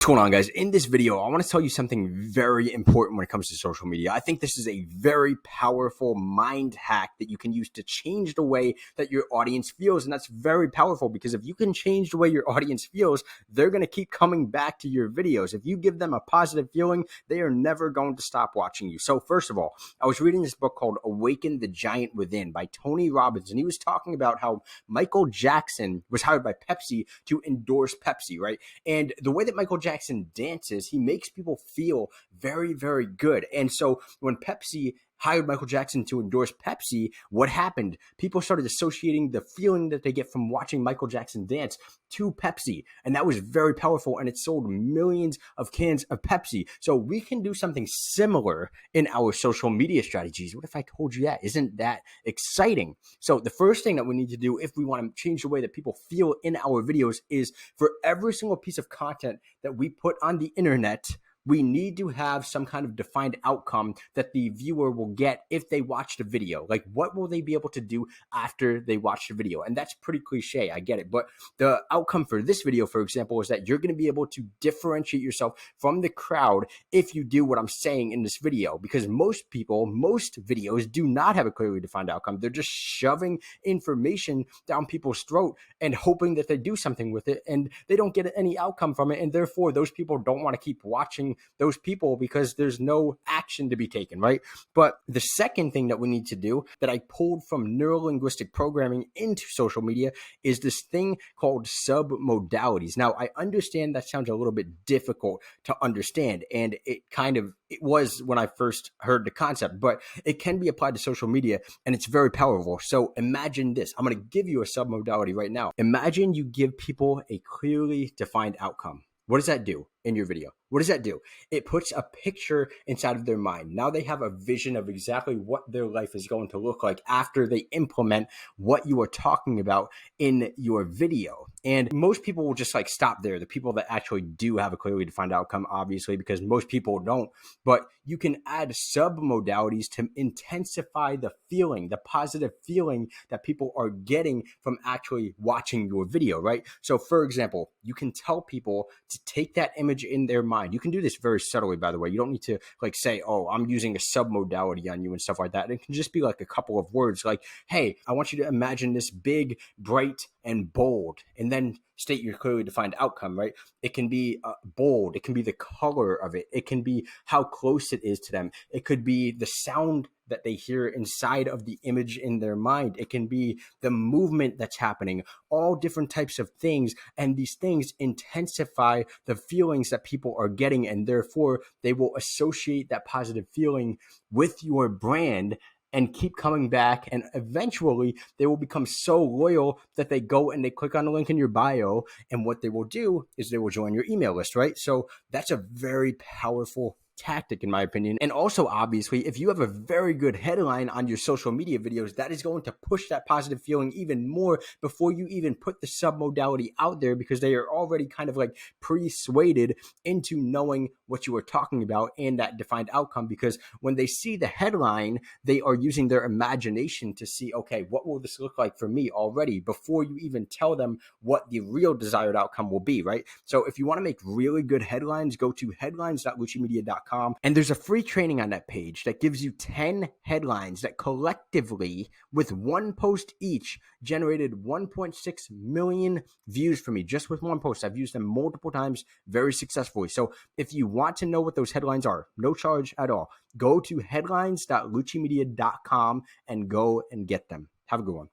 What's going on, guys? In this video, I want to tell you something very important when it comes to social media. I think this is a very powerful mind hack that you can use to change the way that your audience feels. And that's very powerful because if you can change the way your audience feels, they're going to keep coming back to your videos. If you give them a positive feeling, they are never going to stop watching you. So first of all, I was reading this book called Awaken the Giant Within by Tony Robbins, and he was talking about how Michael Jackson was hired by Pepsi to endorse Pepsi, right? And the way that Michael Jackson dances, he makes people feel very, very good. And so when Pepsi hired Michael Jackson to endorse Pepsi, what happened? People started associating the feeling that they get from watching Michael Jackson dance to Pepsi. And that was very powerful, and it sold millions of cans of Pepsi. So we can do something similar in our social media strategies. What if I told you that? Isn't that exciting? So the first thing that we need to do if we want to change the way that people feel in our videos is for every single piece of content that we put on the internet, we need to have some kind of defined outcome that the viewer will get if they watch the video. Like, what will they be able to do after they watch the video? And that's pretty cliche, I get it. But the outcome for this video, for example, is that you're going to be able to differentiate yourself from the crowd if you do what I'm saying in this video. Because most videos do not have a clearly defined outcome. They're just shoving information down people's throat and hoping that they do something with it, and they don't get any outcome from it. And therefore, those people don't want to keep watching those people because there's no action to be taken, right? But the second thing that we need to do that I pulled from neuro-linguistic programming into social media is this thing called submodalities. Now, I understand that sounds a little bit difficult to understand, and it was when I first heard the concept, but it can be applied to social media, and it's very powerful. So imagine this. I'm going to give you a submodality right now. Imagine you give people a clearly defined outcome. What does that do in your video? What does that do? It puts a picture inside of their mind. Now they have a vision of exactly what their life is going to look like after they implement what you are talking about in your video. And most people will just stop there. The people that actually do have a clearly defined outcome, obviously, because most people don't. But you can add submodalities to intensify the feeling, the positive feeling that people are getting from actually watching your video, right? So for example, you can tell people to take that image in their mind. You can do this very subtly, by the way. You don't need to say, oh, I'm using a submodality on you and stuff like that. It can just be a couple of words like, hey, I want you to imagine this big, bright, and bold, and then state your clearly defined outcome, right? It can be bold. It can be the color of it. It can be how close it is to them. It could be the sound that they hear inside of the image in their mind. It can be the movement that's happening, all different types of things. And these things intensify the feelings that people are getting, and therefore they will associate that positive feeling with your brand and keep coming back, and eventually they will become so loyal that they go and they click on the link in your bio, and what they will do is they will join your email list, right? So that's a very powerful tactic, in my opinion. And also, obviously, if you have a very good headline on your social media videos, that is going to push that positive feeling even more before you even put the submodality out there, because they are already kind of persuaded into knowing what you are talking about and that defined outcome. Because when they see the headline, they are using their imagination to see, okay, what will this look like for me already before you even tell them what the real desired outcome will be, right? So if you want to make really good headlines, go to headlines.luccimedia.com. And there's a free training on that page that gives you 10 headlines that collectively, with one post each, generated 1.6 million views for me just with one post. I've used them multiple times very successfully. So if you want to know what those headlines are, no charge at all, go to headlines.luccimedia.com and go and get them. Have a good one.